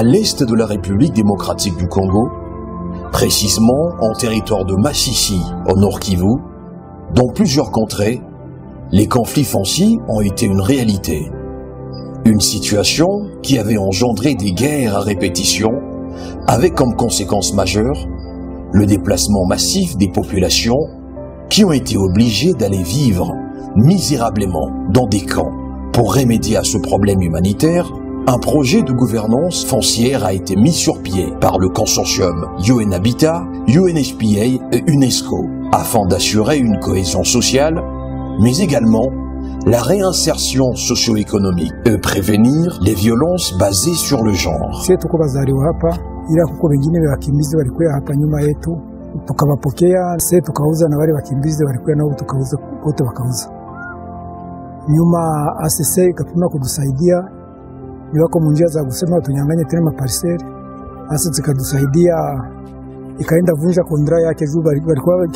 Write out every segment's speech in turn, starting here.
à l'est de la République démocratique du Congo, précisément en territoire de Masisi, au Nord Kivu, dans plusieurs contrées, les conflits fonciers ont été une réalité. Une situation qui avait engendré des guerres à répétition, avec comme conséquence majeure le déplacement massif des populations qui ont été obligées d'aller vivre misérablement dans des camps. Pour remédier à ce problème humanitaire, un projet de gouvernance foncière a été mis sur pied par le consortium UN Habitat, UNFPA et UNESCO, afin d'assurer une cohésion sociale, mais également la réinsertion socio-économique et prévenir les violences basées sur le genre. Ila kuko wengine wakimbizi walikuwa hapa nyuma yetu, tukawapokea sisi, tukauza na wale wakimbizi walikuwa nao tukauza, wote wakauza. Nyuma ACC ikapima kudusaidia, ni wako munjia za kusema tunyanganye tena maparseli. ACC zikadusaidia, ikaenda vunja kontra yake juu walikuwa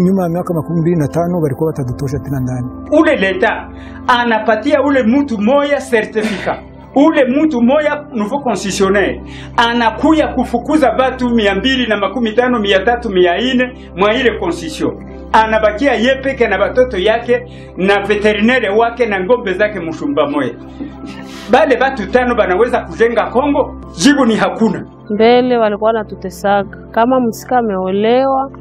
nyuma ya miaka 25 walikuwa watadutosha tena ndani. Ule leta anapatia ule mtu moya certificate. Ule mtu moya nouveau concessionnaire anakuya kufukuza batu 250, 300, 400 mwa ile concession. Anabakia yepeke na batoto yake na veterinaire wake na ngombe zake mshumba moya. Bale batu 5 banaweza kujenga Kongo? Jibu ni hakuna. Mbele walikuwa wanatutesaga kama msika ameolewa,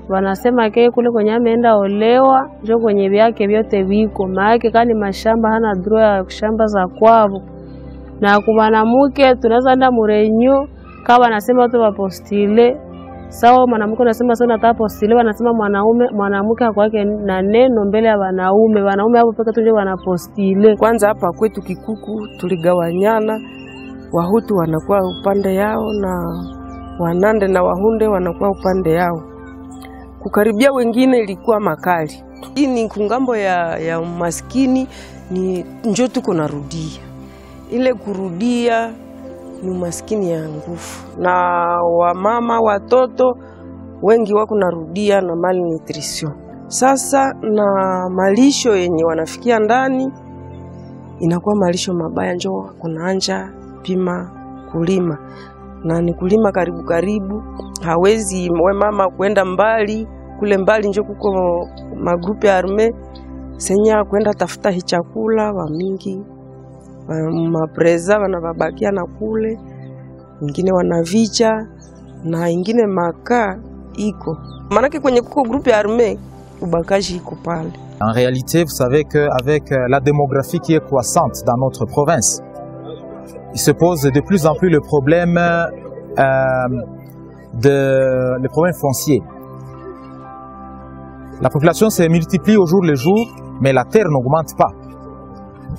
wanasema kile kule kwenye ameenda olewa ndio kwenye vyake vyote viko, maana kani mashamba hana droit ya shamba za kwao. Na kumanamuke tunaweza enda murenyo kama anasema watu wapostile sawa, mwanamke anasema sana atapostile, wanasema mwanamke hakwake na neno mbele ya wanaume hapo peka tu ndio wanapostile. Kwanza hapa kwetu Kikuku tuligawanyana, Wahutu wanakuwa upande yao na Wanande na Wahunde wanakuwa upande yao. Kukaribia wengine ilikuwa makali. Hii ni kungambo ya umaskini, ni njoo tuko narudia. Ile kurudia ni umaskini ya nguvu, na wamama watoto wengi wako narudia na malnutrition. Sasa na malisho yenye wanafikia ndani inakuwa malisho mabaya, njoo kunaanja pima kulima, na ni kulima karibu, hawezi we mama kuenda mbali, kule mbali njoo kuko magrupu ya arme senya kuenda tafuta hi chakula wa mingi. Mapreza wanababakia na kule, wengine wanavicha na wengine makaa iko. Manake kwenye kuko groupe armée ubakaji iko pale. En réalité, vous savez qu'avec la démographie qui est croissante dans notre province, il se pose de plus en plus le problème foncier. La population se multiplie au jour le jour, mais la terre n'augmente pas.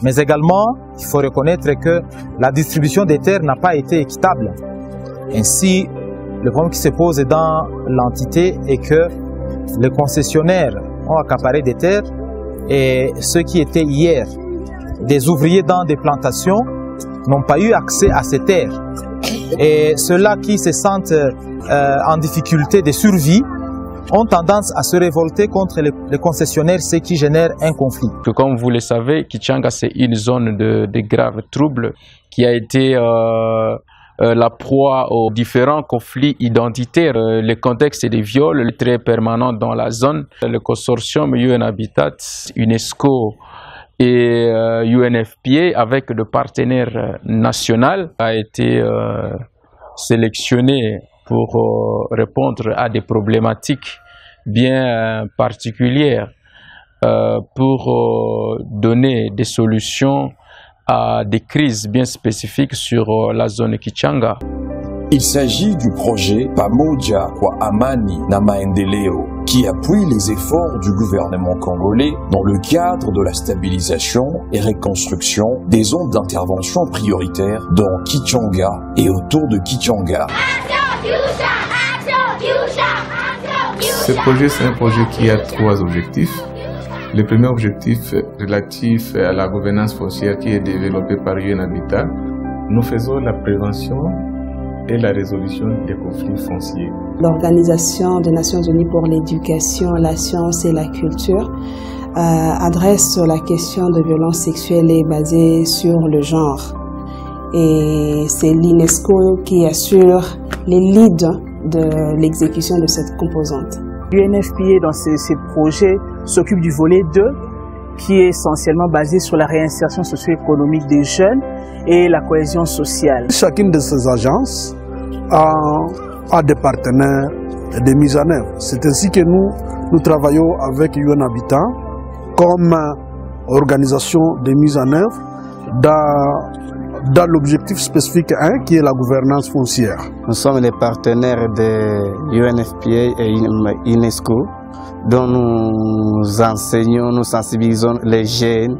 Mais également, il faut reconnaître que la distribution des terres n'a pas été équitable. Ainsi, le problème qui se pose dans l'entité est que les concessionnaires ont accaparé des terres et ceux qui étaient hier des ouvriers dans des plantations n'ont pas eu accès à ces terres. Et ceux-là qui se sentent en difficulté de survie ont tendance à se révolter contre les concessionnaires, ce qui génère un conflit. Comme vous le savez, Kichanga, c'est une zone de graves troubles qui a été la proie aux différents conflits identitaires. Le contexte des viols très permanents dans la zone. Le consortium UN Habitat, UNESCO et UNFPA, avec le partenaire national, a été sélectionné pour répondre à des problématiques bien particulières, pour donner des solutions à des crises bien spécifiques sur la zone Kichanga. Il s'agit du projet Pamoja kwa Amani na Maendeleo, qui appuie les efforts du gouvernement congolais dans le cadre de la stabilisation et reconstruction des zones d'intervention prioritaires dans Kichanga et autour de Kichanga. Ce projet, c'est un projet qui a 3 objectifs. Le premier objectif relatif à la gouvernance foncière qui est développé par UN Habitat. Nous faisons la prévention et la résolution des conflits fonciers. L'Organisation des Nations Unies pour l'éducation, la science et la culture adresse sur la question de violence sexuelle et basée sur le genre. et c'est l'UNESCO qui assure les leads de l'exécution de cette composante. L'UNFPA dans ses projets s'occupe du volet 2 qui est essentiellement basé sur la réinsertion socio-économique des jeunes et la cohésion sociale. Chacune de ces agences a des partenaires de mise en œuvre. C'est ainsi que nous travaillons avec UN Habitat comme organisation de mise en œuvre dans l'objectif spécifique 1 qui est la gouvernance foncière. Nous sommes les partenaires de l'UNFPA et UNESCO, dont nous enseignons, nous sensibilisons les jeunes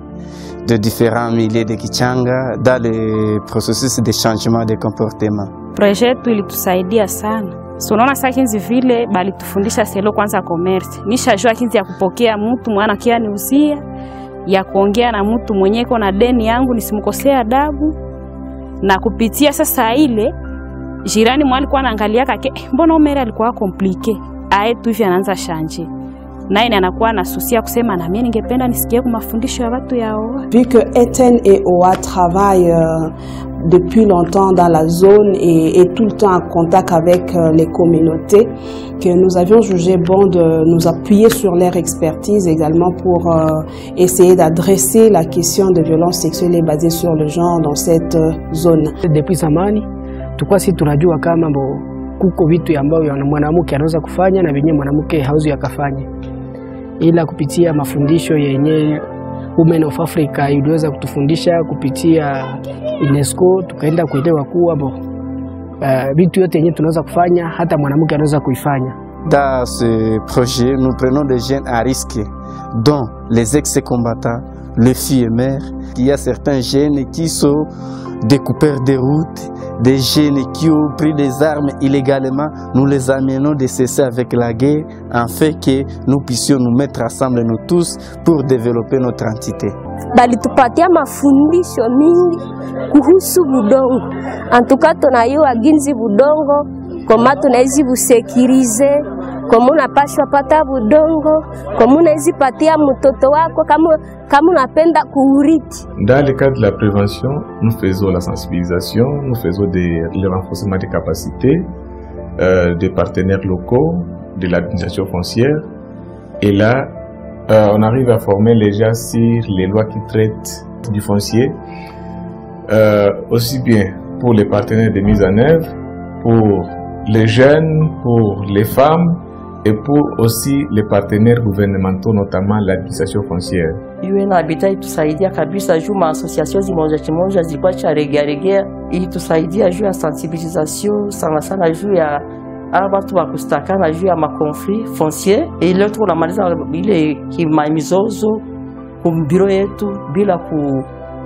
de différents milieux de Kichanga dans le processus de changement de comportement. Projet yetu ilitusaidia sana. So unaona sasa kinzi vile bali tufundisha selo kwanza commerce. Nishajua kinzi ya kupokea mtu mwana kia niuzia, ya kuongea na mtu mwenye iko na deni yangu nisimkosea adabu, na kupitia sasa ile jirani mwali kwa anaangalia kake mbona umere alikuwa compliqué ae tu hivi anaanza shanje naye anakuwa na susia kusema na mimi ningependa nisikie kwa mafundisho ya watu yao. Vu que Eten et OA travaillent depuis longtemps dans la zone et tout le temps en contact avec les communautés, que nous avions jugé bon de nous appuyer sur leur expertise également pour essayer d'adresser la question de violence sexuelle et basée sur le genre dans cette zone. Depuis zamani tukua si tunajua kama kuko vitu ambavyo mwanamke anaweza kufanya na vyenye mwanamke hauzi akafanya, ila kupitia mafundisho yenye Women of Africa iliweza kutufundisha kupitia UNESCO, tukaenda kuelewa kuwa vitu yote yenye tunaweza kufanya hata mwanamke anaweza kuifanya. Dans ce projet, nous prenons des jeunes à risque, dont les ex-combattants, les filles et mères. Il y a certains jeunes qui sont des coupeurs de route, des jeunes qui ont pris des armes illégalement. Nous les amenons de cesser avec la guerre, afin que nous puissions nous mettre ensemble, nous tous, pour développer notre entité. Balitupatia mafundisho mingi kuhusu budongo. Antuka tunayua ginzi budongo, kama tunaizi busekirize, kama unapashwa pata budongo, kama unaizi patia mtoto wako, kama unapenda kuuriti. Dans le cadre de la prévention, nous faisons la sensibilisation, nous faisons le renforcement des capacités des partenaires locaux, de l'administration foncière. Et là, on arrive à former les gens sur les lois qui traitent du foncier, aussi bien pour les partenaires de mise en œuvre, pour les jeunes, pour les femmes et pour aussi les partenaires gouvernementaux, notamment l'administration foncière. UN Habitat itusaidia kabisa juu maassociation zimoja zilikuwa charegea itusaidia juu ya sensibilisation sana juu ya watu wa kustakana juu ya makonflit foncier, et leo tunamaliza ile mizozo kumbiro yetu bila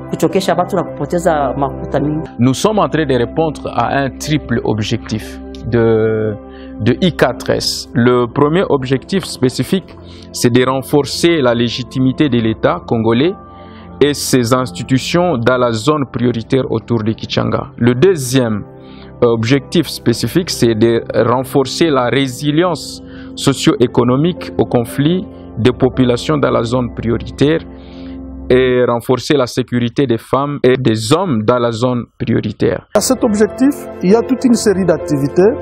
kuchokesha watu na kupoteza makuta mingi. Nous sommes en train de répondre à un triple objectif de I4S. Le premier objectif spécifique, c'est de renforcer la légitimité de l'État congolais et ses institutions dans la zone prioritaire autour de Kichanga. Le deuxième objectif spécifique, c'est de renforcer la résilience socio-économique au conflit des populations dans la zone prioritaire et renforcer la sécurité des femmes et des hommes dans la zone prioritaire. À cet objectif, il y a toute une série d'activités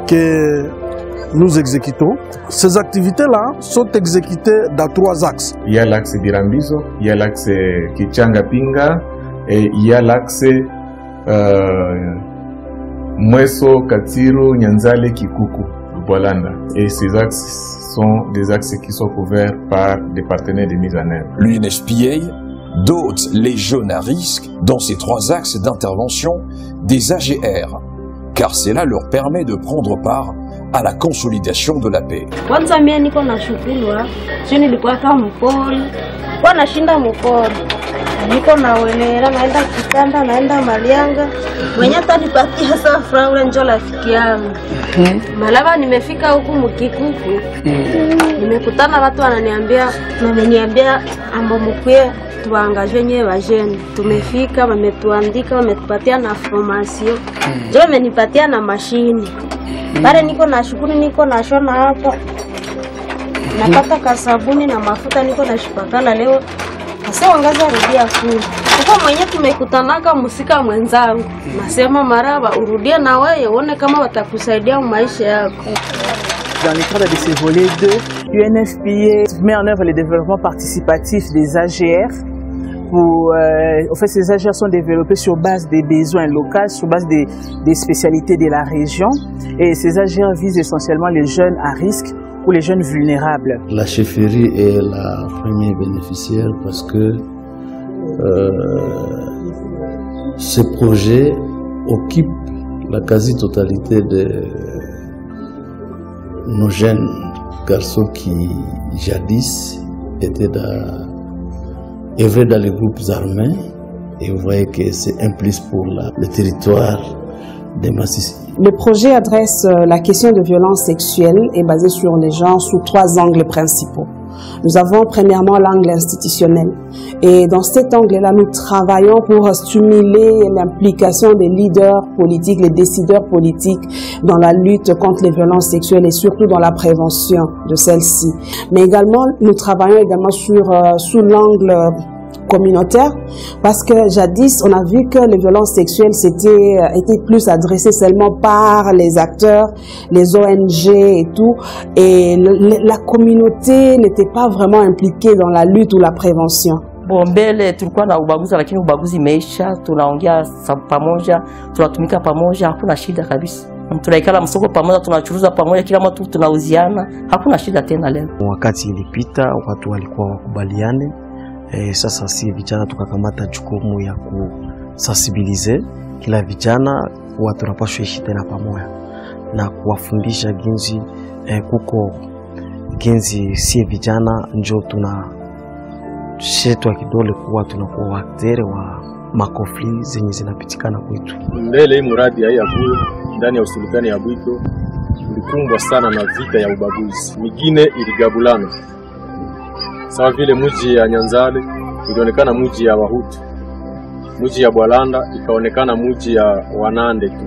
que nous exécutons. Ces activités-là sont exécutées dans 3 axes. Il y a l'axe Birambizo, il y a l'axe Kichanga-Pinga et il y a l'axe Mweso, Katiro, Nyanzale, Kikuku, Bolanda. Et ces axes sont des axes qui sont couverts par des partenaires de mise en œuvre. L'UNFPA dote les jeunes à risque dans ces 3 axes d'intervention des AGR, car cela leur permet de prendre part à la consolidation de la paix. Kwanza mimi niko na shughuli sio nilikuwa kama mpole. Kwa nashinda mpole. Niko na welera naenda Kitanda naenda Malianga. Mwenye atanipatia safra ule njoo rafiki yangu. Malaba nimefika huku Mkikuku. Nimekutana watu wananiambia ambo mkwe tuangaje nyewe wajeni. Tumefika wametuandika wametupatia na formation. Ndio wamenipatia na mashini. Bare niko na shughuli niko na shona hapa. Napata kasabuni na mafuta niko na shipakala leo. Sasa wangaza rudia kuni. Uko mwenye tumekutanaka musika mwenzangu. Nasema maraba urudie na wewe uone kama watakusaidia maisha yako. Dans le cadre de ces volets 2, UNFPA met en œuvre le développement participatif des AGR. En fait, ces AGR sont développés sur base des besoins locaux, sur base des spécialités de la région. Et ces AGR visent essentiellement les jeunes à risque ou les jeunes vulnérables. La chefferie est la première bénéficiaire parce que ce projet occupe la quasi-totalité de nos jeunes garçons qui jadis étaient œuvraient dans les groupes armés, et vous voyez que c'est un plus pour le territoire de Massissi. Le projet adresse la question de violence sexuelle et basée sur les genres sous 3 angles principaux. Nous avons premièrement l'angle institutionnel. Et dans cet angle-là, nous travaillons pour stimuler l'implication des leaders politiques, les décideurs politiques dans la lutte contre les violences sexuelles et surtout dans la prévention de celles-ci. Mais également, nous travaillons également sous l'angle communautaire, parce que jadis on a vu que les violences sexuelles étaient plus adressées seulement par les acteurs, les ONG et tout, et la communauté n'était pas vraiment impliquée dans la lutte ou la prévention. Bon, mbele tulikuwa na ubaguzi, lakini ubaguzi imeisha, tunaongea pamoja, tunatumika pamoja, hakuna shida kabisa. Tunaikala msoko pamoja, tunachuruza pamoja, kila mtu tunauziana, hakuna shida tena leo. Wakati ilipita watu walikuwa wakubaliane. Sasa si vijana tukakamata jukumu ya kusensibilize kila vijana kuwa tunapaswa ishi tena pamoja na kuwafundisha ginzi kuko ginzi si vijana njo tunashetwa kidole kuwa tunakuwa waktere wa makofli zenye zinapitikana kwetu. Mbele hii muradi ya Bwito ndani ya usultani ya Bwito ulikumbwa sana na vita ya ubaguzi. Mingine iligabulana. Sawa vile muji ya Nyanzale ilionekana muji ya Wahutu, muji ya Bwalanda ikaonekana muji ya Wanande tu.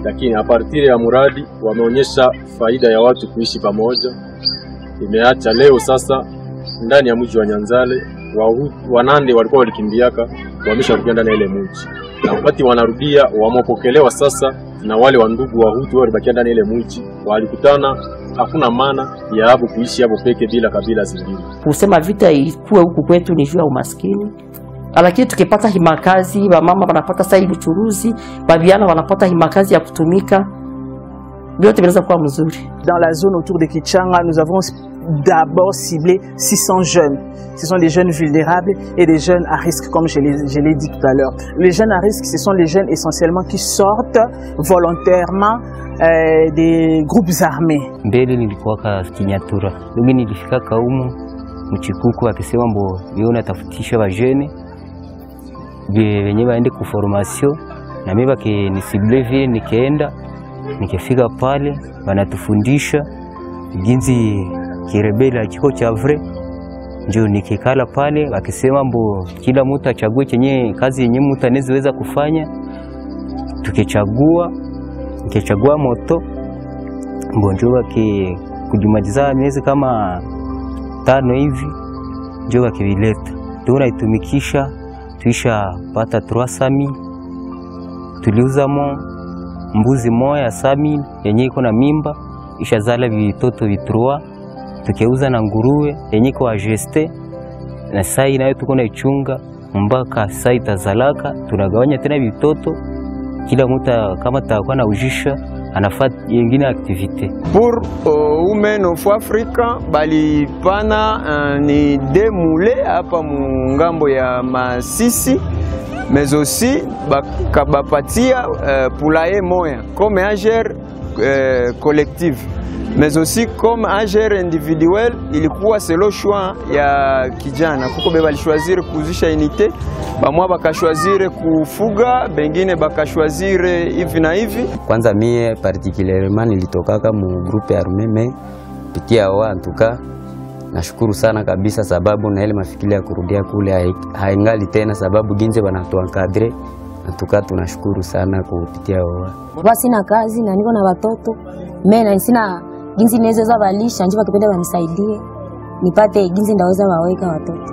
Lakini a partir ya muradi wameonyesha faida ya watu kuishi pamoja. Imeacha leo sasa ndani ya muji wa Nyanzale Wanande walikuwa walikimbiaka wamesharudia ndani ya ile muji. Na wakati wanarudia wamepokelewa sasa na wale wa ndugu Wahutu walibakia ndani ya ile muji. Walikutana hakuna maana ya hapo kuishi hapo peke bila kabila zingine. Kusema vita ilikuwa huku kwetu ni juu ya umaskini. Lakini tukipata himakazi, mama wanapata sasa hivi uchuruzi, babiana wanapata himakazi ya kutumika. Vyote vinaweza kuwa mzuri. Dans la zone autour de Kichanga, nous avons d'abord ciblé 600 jeunes. Ce sont des jeunes vulnérables et des jeunes à risque, comme je l'ai dit tout à l'heure. Les jeunes à risque, ce sont les jeunes essentiellement qui sortent volontairement des groupes armés. Mbele nilikuwa Kinyatura. Mimi nilifika kaumu mchikuku akisema mbo niona tafutisha wajene wenye waende ku formation, na mimi bakinisible vile nikaenda nikifika pale wanatufundisha jinsi kirebela kiko cha vrai. Ndio nikikala pale wakisema mbo kila mtu achague chenye kazi yenye mtu anaweza kufanya. Tukichagua moto mbo ndio kujumaliza miezi kama 5 hivi ndio wakivileta. Tunaitumikisha tuisha pata 300,000. Tuliuzamo mbuzi moja 100,000 yenye iko na mimba ishazala vitoto vitrua. Tukiuza na nguruwe yenye iko ageste na sai nayo tuko na ichunga mpaka sai itazalaka, tunagawanya tena vitoto. Kila mtu kama takuwa na ujisha anafanya nyingine activité. Pour Women of Africa bali pana ni demule hapa mungambo ya Masisi, mais aussi bakabapatia poulailler moya comme agère collective, mais aussi comme agère individuel. Ilikuwa selo choix ya kijana, kuko beba choisir kuzisha unité, bamwa bakashwazire kufuga, bengine bakashwazire hivi na hivi. Kwanza mie particulièrement nilitokaka mu groupe armé, mais pitia wa antuka nashukuru sana kabisa, sababu na ile mafikiri ya kurudia kule haingali tena, sababu ginje banatuankadre. Antuka tunashukuru sana kupitia wa. Kwa sina kazi na niko na watoto, mimi na sina ginzi naweza balisha, njoo wakipenda wanisaidie nipate ginzi ndaweza waweka watoto.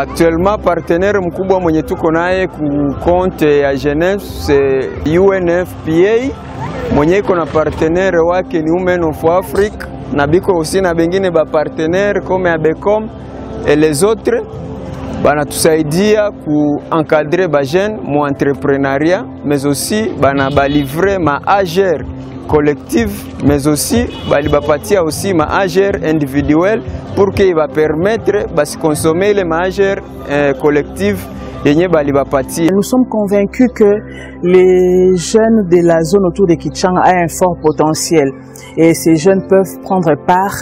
Actuellement partenaire mkubwa mwenye tuko naye ku compte ya Genève c'est UNFPA, mwenye iko na partenaire wake ni Women of Africa, na biko aussi na bengine ba partenaire comme ABECOM et les autres banatusaidia ku encadrer ba jeune mu entrepreneuriat, mais aussi bana ba livrer ma AGR collective, mais aussi balibapatia aussi ma AGR individuelle pour qu'il va permettre de consommer les AGR collectives. Nous sommes convaincus que les jeunes de la zone autour de Kichanga ont un fort potentiel et ces jeunes peuvent prendre part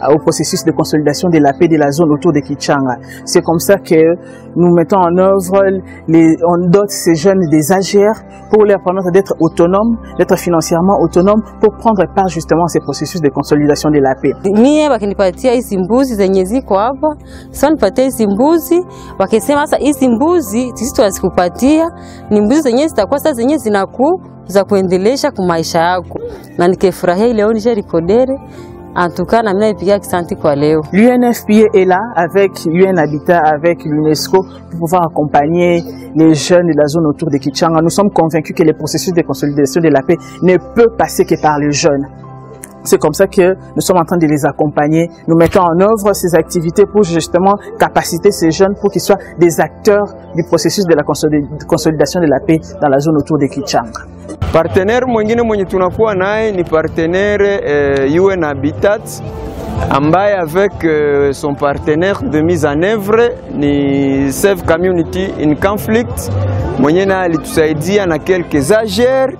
au processus de consolidation de la paix de la zone autour de Kichanga. C'est comme ça que nous mettons en œuvre, on dote ces jeunes des AGR pour leur permettre d'être autonomes, d'être financièrement autonomes pour prendre part justement à ces processus de consolidation de la paix. Mie wakinipatia hizi mbuzi zenye ziko hapa, sasa nipatie hizi mbuzi, wakisema sasa hizi mbuzi sisi tuwazikupatia ni mbuzi zenye zitakuwa sasa zenye za kuendelesha kwa maisha yako, na nikifurahia leo nisha rikodere. En tout cas, l'UNFPA est là avec UN Habitat, avec l'UNESCO pour pouvoir accompagner les jeunes de la zone autour de Kichanga. Nous sommes convaincus que le processus de consolidation de la paix ne peut passer que par les jeunes. C'est comme ça que nous sommes en train de les accompagner. Nous mettons en œuvre ces activités pour justement capaciter ces jeunes pour qu'ils soient des acteurs du processus de la consolidation de la paix dans la zone autour de Kichanga. Partenaire mwingine mwenye tunakuwa naye ni partenaire UN Habitat ambaye avec son partenaire de mise en œuvre ni Save Community in Conflict mwenye na alitusaidia na quelques AGR.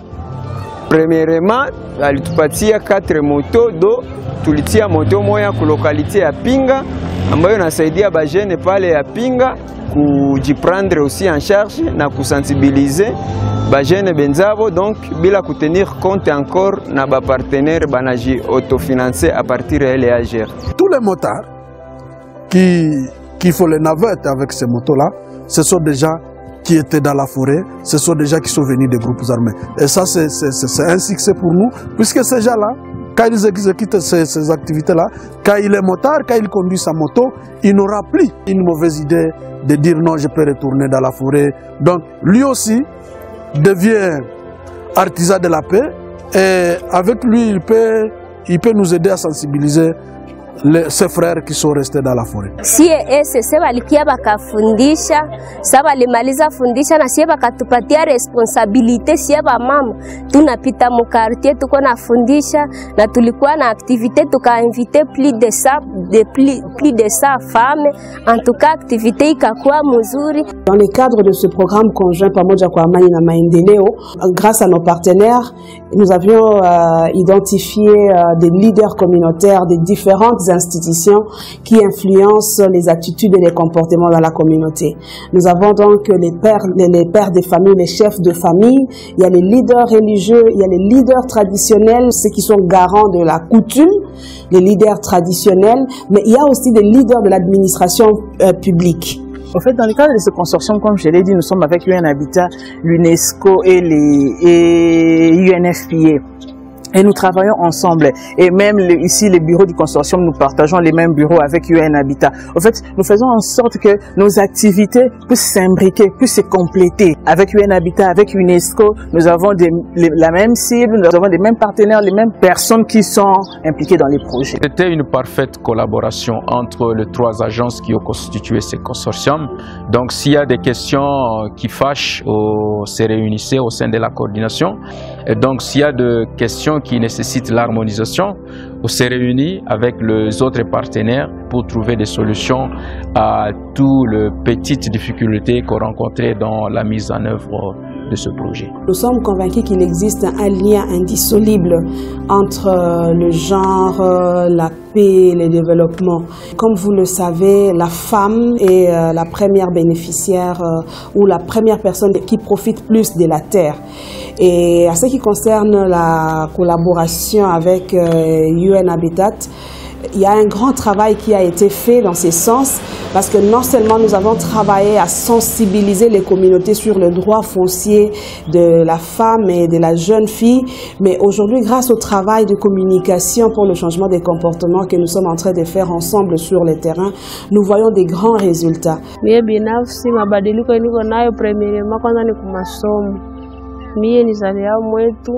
Premièrement, alitupatia 4 moto do tulitia moto moya ku localité ya Pinga ambayo nasaidia ba jeune pale ya Pinga kujiprendre aussi en charge na kusensibiliser ba jeune benzavo, donc bila kutenir compte encore na ba partenaire banaji autofinancer à partir de l'AGR. Tous les motards qui font les navettes avec ces motos-là, ce sont des gens qui étaient dans la forêt, ce sont des gens qui sont venus des groupes armés. Et ça, c'est un succès pour nous, puisque ces gens-là, quand ils exécutent ces activités-là, quand il est motard, quand il conduit sa moto, il n'aura plus une mauvaise idée de dire non, je peux retourner dans la forêt. Donc, lui aussi devient artisan de la paix, et avec lui, il peut nous aider à sensibiliser ses frères qui sont restés dans la forêt. Sie ese walikia bakafundisha, sa walimaliza fundisha na sie bakatupatia responsabilite sie ba mama. Tunapita mu quartier tuko na fundisha na tulikuwa na activité tukainviter plus de 100 femmes. En tout cas activité ikakuwa mzuri. Dans le cadre de ce programme conjoint Pamoja kwa Amani na Maendeleo, grâce à nos partenaires, nous avions identifié des leaders communautaires des différentes institutions qui influencent les attitudes et les comportements dans la communauté. Nous avons donc les pères de famille, les chefs de famille, il y a les leaders religieux, il y a les leaders traditionnels, ceux qui sont garants de la coutume, les leaders traditionnels, mais il y a aussi des leaders de l'administration publique. En fait, dans le cadre de ce consortium, comme je l'ai dit, nous sommes avec UN Habitat, l'UNESCO et UNFPA. Et nous travaillons ensemble. Et même ici, les bureaux du consortium, nous partageons les mêmes bureaux avec UN Habitat. En fait, nous faisons en sorte que nos activités puissent s'imbriquer, puissent se compléter. Avec UN Habitat, avec UNESCO, nous avons la même cible, nous avons les mêmes partenaires, les mêmes personnes qui sont impliquées dans les projets. C'était une parfaite collaboration entre les 3 agences qui ont constitué ce consortium. Donc, s'il y a des questions qui fâchent, on se réunissait au sein de la coordination. Et donc, s'il y a des questions qui nécessitent l'harmonisation, on s'est réunis avec les autres partenaires pour trouver des solutions à toutes les petites difficultés qu'on rencontrait dans la mise en œuvre de ce projet. Nous sommes convaincus qu'il existe un lien indissoluble entre le genre, la paix et le développement. Comme vous le savez, la femme est la première bénéficiaire ou la première personne qui profite plus de la terre. Et à ce qui concerne la collaboration avec UN Habitat, Il y a un grand travail qui a été fait dans ce sens, parce que non seulement nous avons travaillé à sensibiliser les communautés sur le droit foncier de la femme et de la jeune fille, mais aujourd'hui, grâce au travail de communication pour le changement des comportements que nous sommes en train de faire ensemble sur le terrain, nous voyons des grands résultats. Mie binafsi mabadiliko niko nayo premierement kwanza ni kumasomo. Mie nizalia mwetu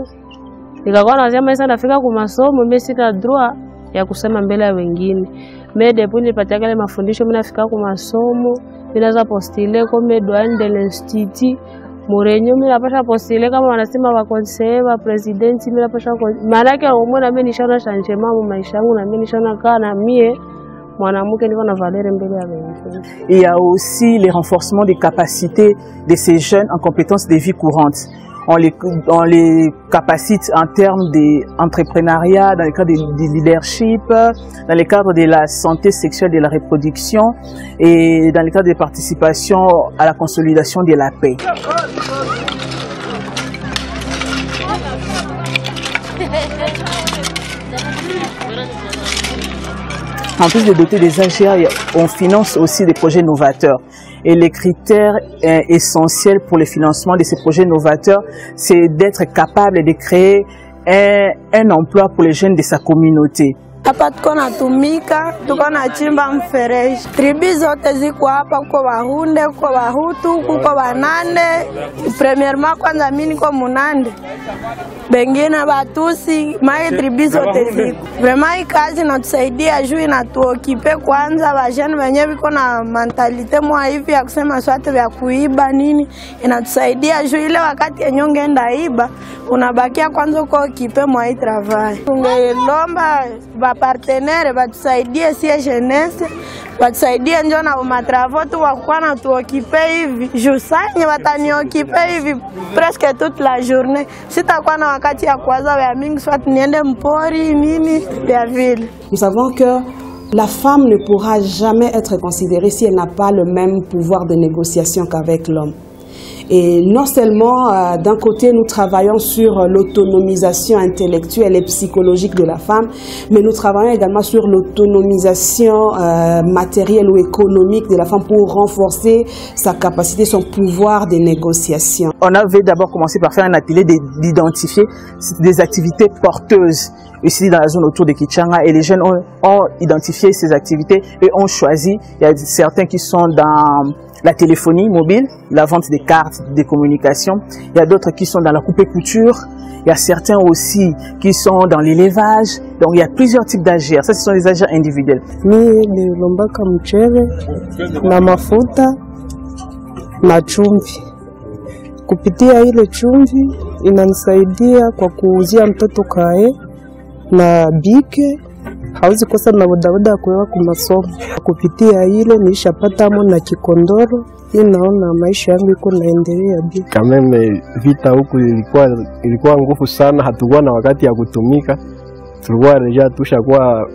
nikakuwa nasema sasa nafika kumasomo, mimi sina droit ya kusema mbele ya wengine. Mimi depuis nilipatia kale mafundisho, mimi nafika kumasomo, mimi naanza postile comme douane de l'institut Murenyo, mimi napasha postile kama wanasema wa conseiller wa president, mimi napasha maana yake umeona mimi nishaona changement mu maisha yangu, na mimi nishaona kana mie Il y a aussi les renforcements des capacités de ces jeunes en compétences de vie courante. On les capacite en termes d'entrepreneuriat, dans le cadre du leadership, dans le cadre de la santé sexuelle et de la reproduction et dans le cadre de participation à la consolidation de la paix. En plus de doter des AGR, on finance aussi des projets novateurs. Et les critères essentiels pour le financement de ces projets novateurs, c'est d'être capable de créer un emploi pour les jeunes de sa communauté. Hapa tuko natumika, tuko nachimba mfereji. Tribi zote ziko hapa, kuko Bahunde, kuko Bahutu, kuko Banande. Premièrement kwanza mimi niko Munande. Bengine Batusi, mai tribi zote ziko. Vraiment hii kazi inatusaidia juu inatuokipe kwanza bajeni wenyewe biko na mentalite mwa hivi ya kusema swate vya kuiba nini. Inatusaidia juu ile wakati yenye ungeenda iba, unabakia kwanza uko okipe mwa hii travail. Tungelomba partenaire batusaidie sie jeunesse, batusaidie njo na matravo tu wakuwa na tuokipe hivi jusanye wataniokipe hivi presque toute la journée. Sitakuwa na wakati ya kuwaza ya mingi soit niende mpori nini ya vile. Nous savons que la femme ne pourra jamais être considérée si elle n'a pas le même pouvoir de négociation qu'avec l'homme. Et non seulement, d'un côté, nous travaillons sur l'autonomisation intellectuelle et psychologique de la femme, mais nous travaillons également sur l'autonomisation matérielle ou économique de la femme pour renforcer sa capacité, son pouvoir de négociation. On avait d'abord commencé par faire un atelier d'identifier des activités porteuses ici dans la zone autour de Kichanga, et les jeunes ont identifié ces activités et ont choisi. Il y a certains qui sont dans la téléphonie mobile, la vente des cartes de communication. Il y a d'autres qui sont dans la coupe et couture. Il y a certains aussi qui sont dans l'élevage. Donc il y a plusieurs types d'AGR. Ça, ce sont les AGR individuels. Mimi nilombaka mchele na mafuta na chumvi. Kupitia ile chumvi inanisaidia kwa kuuzia mtoto kae na bike. Hawezi kosa na bodaboda kuwewa kumasomo. Kupitia ile nilishapata mo na kikondoro. Naona maisha yangu iko naendelea bi. Kameme vita huku ilikuwa nguvu sana, hatukuwa na wakati ya kutumika. Tulikuwa reja tushakuwa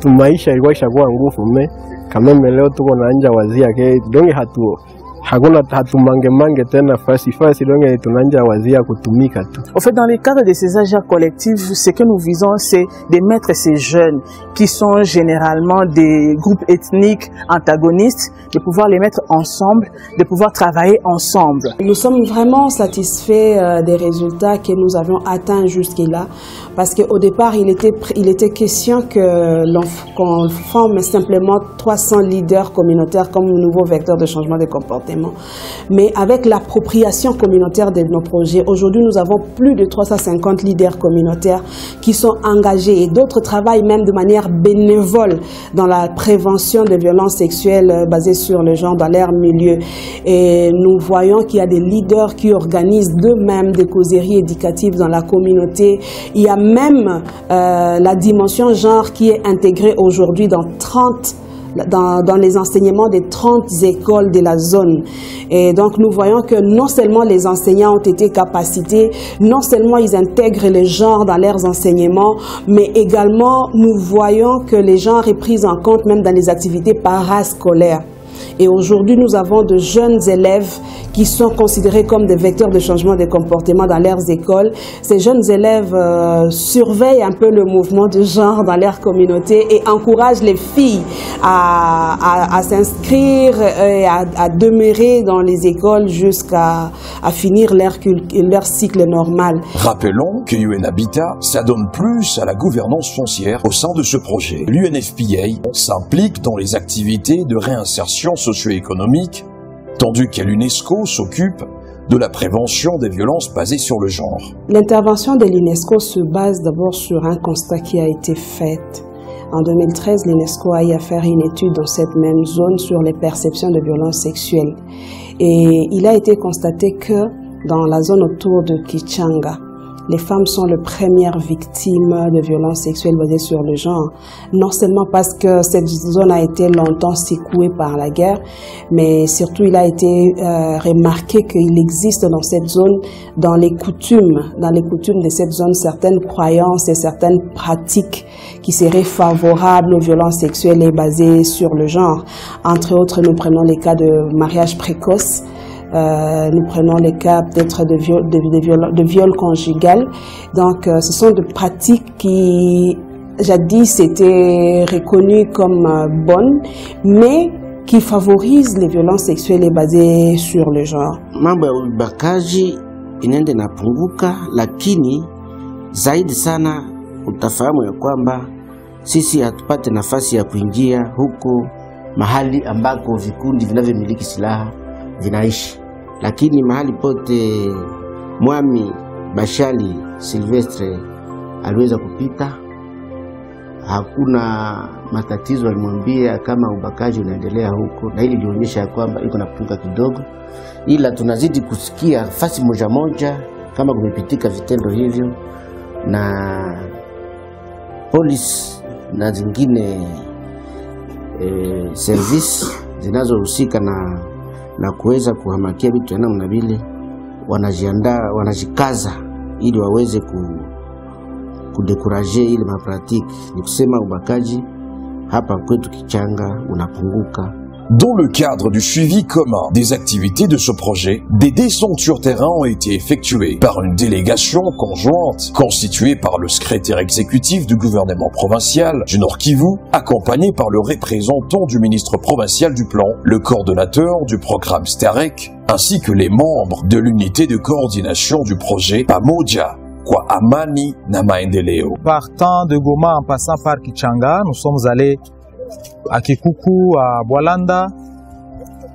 maisha ilikuwa ishakuwa nguvu me. Kameme leo tuko na anja wazia ke donge hakuna hatumange tena fasi donge tunanja wazia kutumika tu. En fait, dans le cadre de ces AGR collectifs, ce que nous visons, c'est de mettre ces jeunes qui sont généralement des groupes ethniques antagonistes, de pouvoir les mettre ensemble, de pouvoir travailler ensemble. Nous sommes vraiment satisfaits des résultats que nous avions atteints jusque-là, parce qu'au départ, il était question qu'on forme simplement 300 leaders communautaires comme nouveau vecteur de changement de comportement. Mais avec l'appropriation communautaire de nos projets, aujourd'hui nous avons plus de 350 leaders communautaires qui sont engagés, et d'autres travaillent même de manière bénévole dans la prévention de violences sexuelles basées sur le genre dans leur milieu. Et nous voyons qu'il y a des leaders qui organisent d'eux-mêmes des causeries éducatives dans la communauté. Il y a même la dimension genre qui est intégrée aujourd'hui dans les enseignements des 30 écoles de la zone. Et donc nous voyons que non seulement les enseignants ont été capacités, non seulement ils intègrent les genres dans leurs enseignements, mais également nous voyons que les genres sont pris en compte même dans les activités parascolaires. Et aujourd'hui, nous avons de jeunes élèves qui sont considérés comme des vecteurs de changement de comportement dans leurs écoles. Ces jeunes élèves surveillent un peu le mouvement de genre dans leur communauté et encouragent les filles à s'inscrire et à demeurer dans les écoles jusqu'à finir leur cycle normal. Rappelons que UN Habitat s'adonne plus à la gouvernance foncière au sein de ce projet. L'UNFPA s'implique dans les activités de réinsertion socio-économique, tandis que l'UNESCO s'occupe de la prévention des violences basées sur le genre. L'intervention de l'UNESCO se base d'abord sur un constat qui a été fait. En 2013, l'UNESCO a eu à faire une étude dans cette même zone sur les perceptions de violences sexuelles. Et il a été constaté que dans la zone autour de Kichanga, les femmes sont les premières victimes de violences sexuelles basées sur le genre. Non seulement parce que cette zone a été longtemps secouée par la guerre, mais surtout il a été remarqué qu'il existe dans cette zone, dans les coutumes de cette zone, certaines croyances et certaines pratiques qui seraient favorables aux violences sexuelles et basées sur le genre. Entre autres, nous prenons les cas de mariage précoce. Nous prenons les cas peut-être de viol conjugal. Donc, ce sont des pratiques qui, jadis, étaient reconnues comme bonnes, mais qui favorisent les violences sexuelles et basées sur le genre. Mambo ya ubakaji inaenda inapunguka, lakini zaidi sana utafahamu ya kwamba sisi hatupate nafasi ya kuingia huko mahali ambako vikundi vinavyomiliki silaha vinaishi. Lakini mahali pote Mwami Bashali Silvestre aliweza kupita, hakuna matatizo. Alimwambia kama ubakaji unaendelea huko, na hili lionyesha ya kwamba iko napunguka kidogo, ila tunazidi kusikia fasi moja moja kama kumepitika vitendo hivyo, na polisi na zingine service zinazohusika na kuweza kuhamakia vitu na vile, wanajiandaa, wanajikaza ili waweze kudekuraje ile mapratiki. Ni kusema ubakaji hapa kwetu Kichanga unapunguka. Dans le cadre du suivi commun des activités de ce projet, des descentes sur terrain ont été effectuées par une délégation conjointe constituée par le secrétaire exécutif du gouvernement provincial du Nord Kivu, accompagné par le représentant du ministre provincial du plan, le coordonnateur du programme STAREC, ainsi que les membres de l'unité de coordination du projet Pamoja kwa Amani na Maendeleo. Partant de Goma en passant par Kichanga, nous sommes allés à Kikuku, à Boalanda,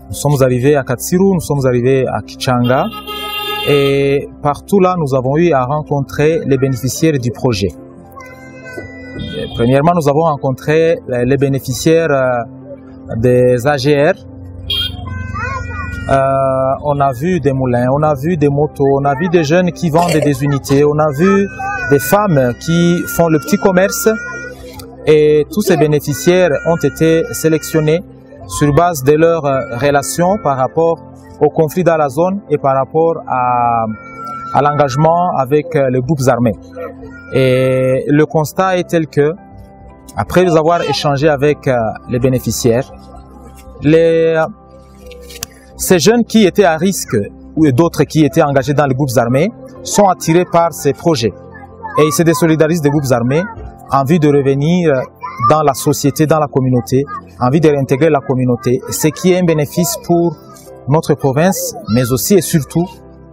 nous sommes arrivés à Katsiru, nous sommes arrivés à Kichanga, et partout là nous avons eu à rencontrer les bénéficiaires du projet. Et premièrement, nous avons rencontré les bénéficiaires des AGR. On a vu des moulins, on a vu des motos, on a vu des jeunes qui vendent des unités, on a vu des femmes qui font le petit commerce. Et tous ces bénéficiaires ont été sélectionnés sur base de leurs relations par rapport au conflit dans la zone et par rapport à l'engagement avec les groupes armés. Et le constat est tel que, après nous avoir échangé avec les bénéficiaires, ces jeunes qui étaient à risque ou d'autres qui étaient engagés dans les groupes armés sont attirés par ces projets. Et ils se désolidarisent des groupes armés en vue de revenir dans la société, dans la communauté, en vue de réintégrer la communauté, ce qui est un bénéfice pour notre province, mais aussi et surtout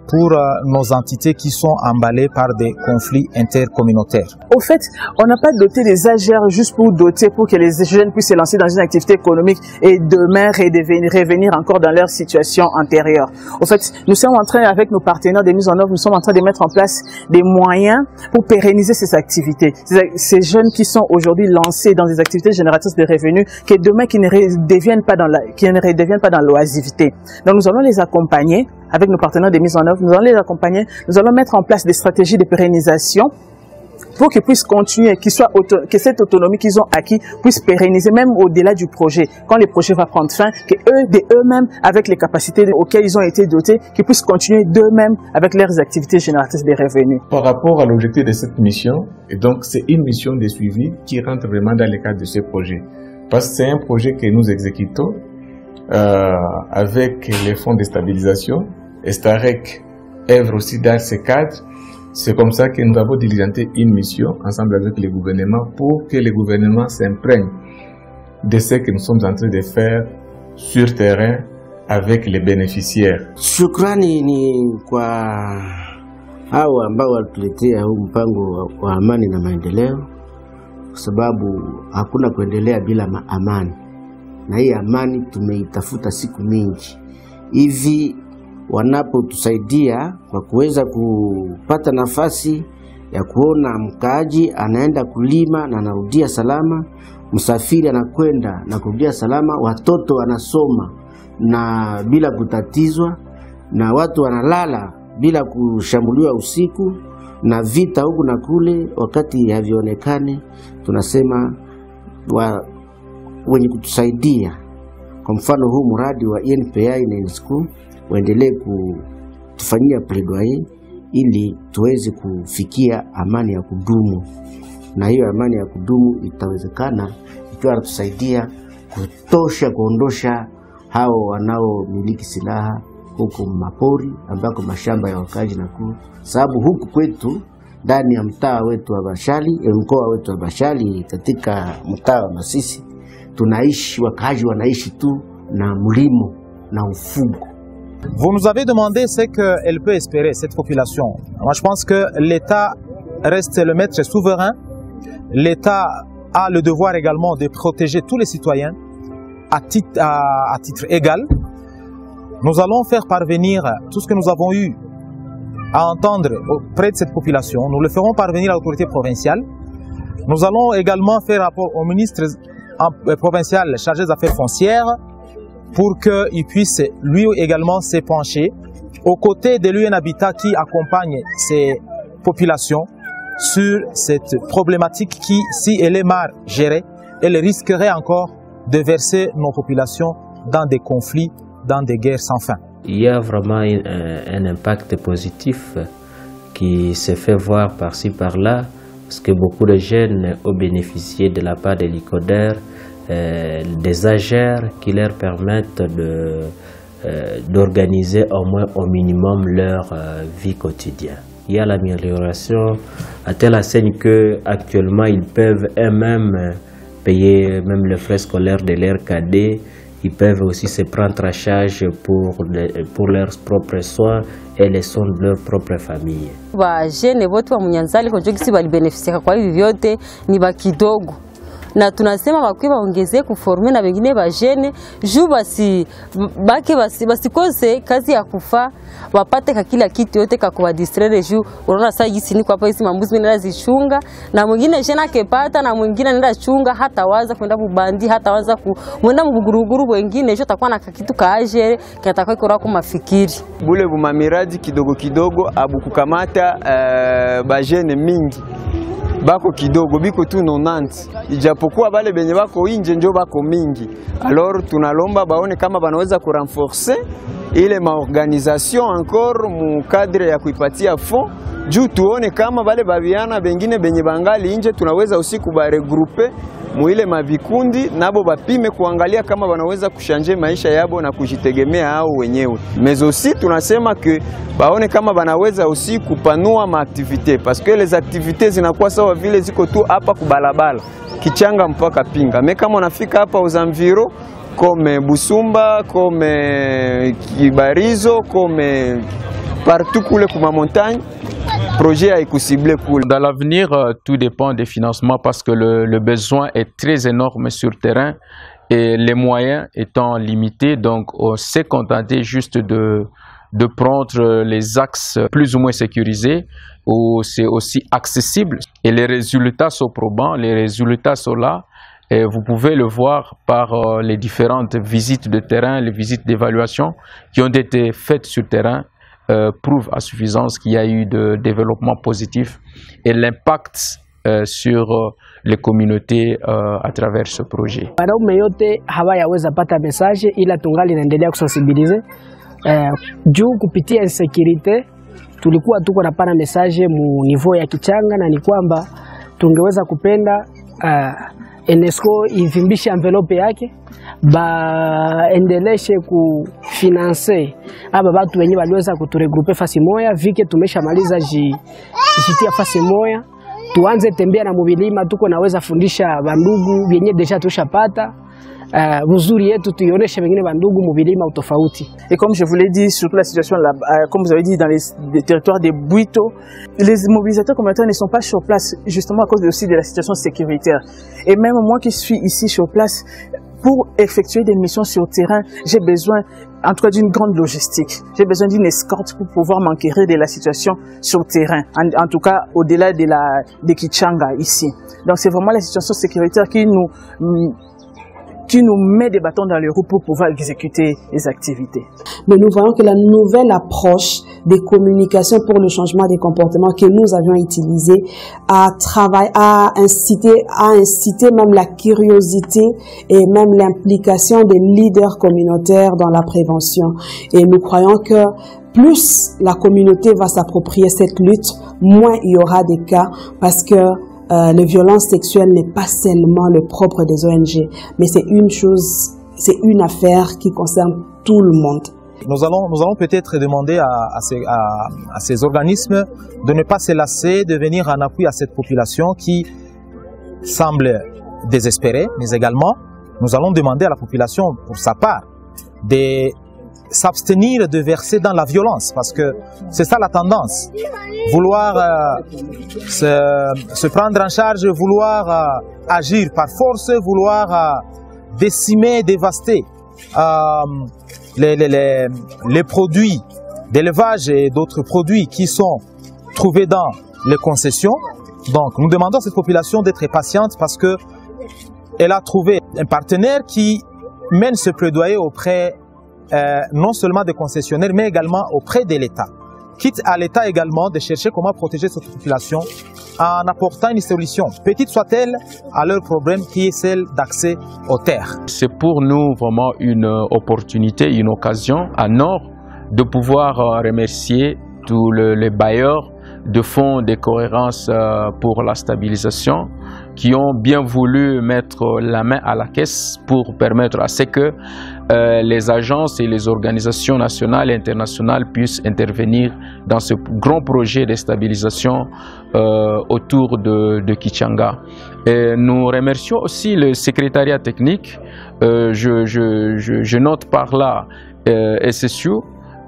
pour nos entités qui sont emballées par des conflits intercommunautaires. Au fait, on n'a pas doté les AGR juste pour doter, pour que les jeunes puissent se lancer dans une activité économique et demain revenir encore dans leur situation antérieure. Au fait, nous sommes en train, avec nos partenaires de mise en œuvre, nous sommes en train de mettre en place des moyens pour pérenniser ces activités. Ces jeunes qui sont aujourd'hui lancés dans des activités génératrices de revenus, que demain qui ne redeviennent pas dans l'oisiveté. Donc nous allons les accompagner avec nos partenaires de mise en œuvre, nous allons les accompagner, nous allons mettre en place des stratégies de pérennisation pour qu'ils puissent continuer, que cette autonomie qu'ils ont acquis puisse pérenniser même au-delà du projet. Quand le projet va prendre fin, qu'eux-mêmes, avec les capacités auxquelles ils ont été dotés, qu'ils puissent continuer d'eux-mêmes avec leurs activités génératrices de revenus. Par rapport à l'objectif de cette mission, et donc c'est une mission de suivi qui rentre vraiment dans le cadre de ce projet. Parce que c'est un projet que nous exécutons avec les fonds de stabilisation. Et Starec œuvre aussi dans ce cadre. C'est comme ça que nous avons diligenté une mission ensemble avec le gouvernement pour que le gouvernement s'imprègne de ce que nous sommes en train de faire sur terrain avec les bénéficiaires. Shukrani ni kwa hao ambao walituletea huu mpango wa amani na maendeleo, kwa sababu hakuna kuendelea bila amani, na hii amani tumeitafuta siku mingi. Hivi wanapotusaidia kwa kuweza kupata nafasi ya kuona mkaaji anaenda kulima na anarudia salama, msafiri anakwenda na kurudia salama, watoto wanasoma na bila kutatizwa, na watu wanalala bila kushambuliwa usiku, na vita huku na kule wakati havionekane, tunasema wenye kutusaidia, kwa mfano huu mradi wa INPI na UNESCO, waendelee kutufanyia plaidoyer ili tuweze kufikia amani ya kudumu, na hiyo amani ya kudumu itawezekana ikiwa tusaidia kutosha kuondosha hao wanaomiliki silaha huko mapori ambako mashamba ya wakazi na sababu huku kwetu ndani ya mtaa wetu wa Bashali, mkoa wetu wa Bashali, katika mtaa wa Masisi, tunaishi, wakazi wanaishi tu na mlimo na ufugo. Vous nous avez demandé ce qu'elle peut espérer, cette population. Moi, je pense que l'État reste le maître souverain. L'État a le devoir également de protéger tous les citoyens à titre égal. Nous allons faire parvenir tout ce que nous avons eu à entendre auprès de cette population. Nous le ferons parvenir à l'autorité provinciale. Nous allons également faire rapport au ministre provincial chargé des affaires foncières pour qu'il puisse lui également se pencher aux côtés de l'UN Habitat qui accompagne ces populations sur cette problématique qui, si elle est mal gérée, elle risquerait encore de verser nos populations dans des conflits, dans des guerres sans fin. Il y a vraiment un impact positif qui se fait voir par-ci par-là, parce que beaucoup de jeunes ont bénéficié de la part de l'ICODER, des AGER qui leur permettent d'organiser au moins au minimum leur vie quotidienne. Il y a l'amélioration à telle enseigne qu'actuellement ils peuvent eux-mêmes payer même les frais scolaires de leurs cadets. Ils peuvent aussi se prendre en charge pour leurs propres soins et les soins de leur propre famille. Wajene wote wa Munyanzali kwa jogisi walibeneficia kwa hivi vyote ni bakidogo, na tunasema bakwe baongezee kuforme na wengine bajene juu basikose kazi ya kufa, wapate kila kitu yote kwa distraire juu. Unaona sasa hizi ni kwa hapa hizi mambuzi nenda zichunga, na mwingine jena kepata na mwingine nenda chunga, hata waza kwenda kubandi, hata waza kwenda muguruguru, wengine hicho takuwa na kitu kaajere kitakuwa kora kwa mafikiri bule buma miradi kidogo kidogo abu kukamata bajene mingi bako kidogo biko tu 90, ijapokuwa bale benye bako inje njo bako mingi. Alors tunalomba baone kama banaweza kurenforcer ile maorganisation encore mu cadre ya kuipatia fond, juu tuone kama bale babiana bengine benye bangali inje tunaweza usiku ba regrouper mu ile mavikundi nabo bapime kuangalia kama banaweza kushanje maisha yabo na kujitegemea hao wenyewe. Mais aussi tunasema que baone kama banaweza aussi kupanua maaktivite, parce que les activités zinakuwa sawa vile ziko tu hapa kubalabala Kichanga mpaka Pinga. Mais kama unafika hapa aux environs comme Busumba, comme Kibarizo, comme partout kule kuma montagne, projet a été ciblé cool. Dans l'avenir, tout dépend des financements parce que le besoin est très énorme sur le terrain et les moyens étant limités, donc on s'est contenté juste de prendre les axes plus ou moins sécurisés où c'est aussi accessible et les résultats sont probants, les résultats sont là. Et vous pouvez le voir par les différentes visites de terrain, les visites d'évaluation qui ont été faites sur terrain. Prouve à suffisance qu'il y a eu de développement positif et l'impact sur les communautés à travers ce projet. Wanaume yote hawayaweza pata message ila tungali naendelea kusensibilize juu kupitia insecurity tulikuwa tuko napana message mu niveau ya Kichanga, na ni kwamba tungeweza kupenda UNESCO ivimbishe envelope yake baendeleshe kufinanse aba batu wenye waliweza kuturegrupe fasi moya, vike tumeshamaliza jitia fasi moya, tuanze tembea na mobilima, tuko naweza fundisha bandugu vyenye deja tushapata uzuri yetu tuioneshe wengine bandugu mobilima utofauti. Et comme je vous l'ai dit, surtout la situation là, comme vous avez dit dans les territoires des Bwito, les mobilisateurs communautaires ne sont pas sur place justement à cause aussi de la situation sécuritaire. Et même moi qui suis ici sur place, pour effectuer des missions sur terrain, j'ai besoin en tout cas d'une grande logistique. J'ai besoin d'une escorte pour pouvoir m'enquérir de la situation sur terrain, en tout cas au-delà de Kichanga ici. Donc c'est vraiment la situation sécuritaire qui nous met des bâtons dans les roues pour pouvoir exécuter les activités. Mais nous voyons que la nouvelle approche des communications pour le changement des comportements que nous avions utilisé a incité même la curiosité et même l'implication des leaders communautaires dans la prévention. Et nous croyons que plus la communauté va s'approprier cette lutte, moins il y aura des cas, parce que les violences sexuelles n'est pas seulement le propre des ONG, mais c'est une chose, c'est une affaire qui concerne tout le monde. Nous allons peut-être demander à ces organismes de ne pas se lasser, de venir en appui à cette population qui semble désespérée, mais également nous allons demander à la population pour sa part de s'abstenir de verser dans la violence, parce que c'est ça la tendance. Vouloir se prendre en charge, vouloir agir par force, vouloir décimer, dévaster les produits d'élevage et d'autres produits qui sont trouvés dans les concessions. Donc nous demandons à cette population d'être patiente, parce qu'elle a trouvé un partenaire qui mène ce plaidoyer auprès non seulement des concessionnaires, mais également auprès de l'État. Quitte à l'État également de chercher comment protéger cette population en apportant une solution, petite soit-elle, à leur problème qui est celle d'accès aux terres. C'est pour nous vraiment une opportunité, une occasion à Nord de pouvoir remercier tous les bailleurs de fonds de cohérence pour la stabilisation qui ont bien voulu mettre la main à la caisse pour permettre à ce que les agences et les organisations nationales et internationales puissent intervenir dans ce grand projet de stabilisation autour de Kichanga. Et nous remercions aussi le secrétariat technique. Je note par là SSU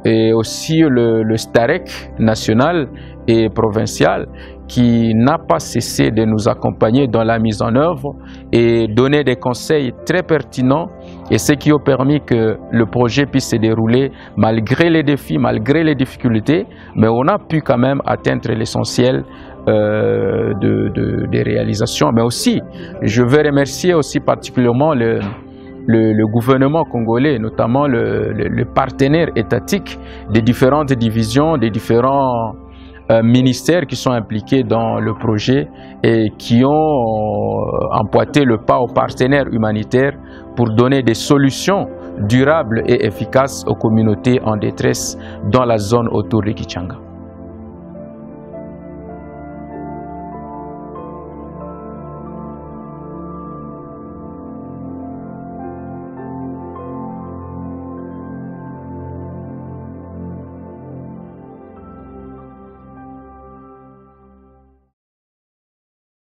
et aussi le STAREC national et provincial qui n'a pas cessé de nous accompagner dans la mise en œuvre et donner des conseils très pertinents, et ce qui a permis que le projet puisse se dérouler malgré les défis, malgré les difficultés, mais on a pu quand même atteindre l'essentiel des réalisations. Mais aussi, je veux remercier aussi particulièrement le gouvernement congolais, notamment le partenaire étatique des différentes divisions, des différents ministères qui sont impliqués dans le projet et qui ont emboîté le pas aux partenaires humanitaires pour donner des solutions durables et efficaces aux communautés en détresse dans la zone autour de Kichanga.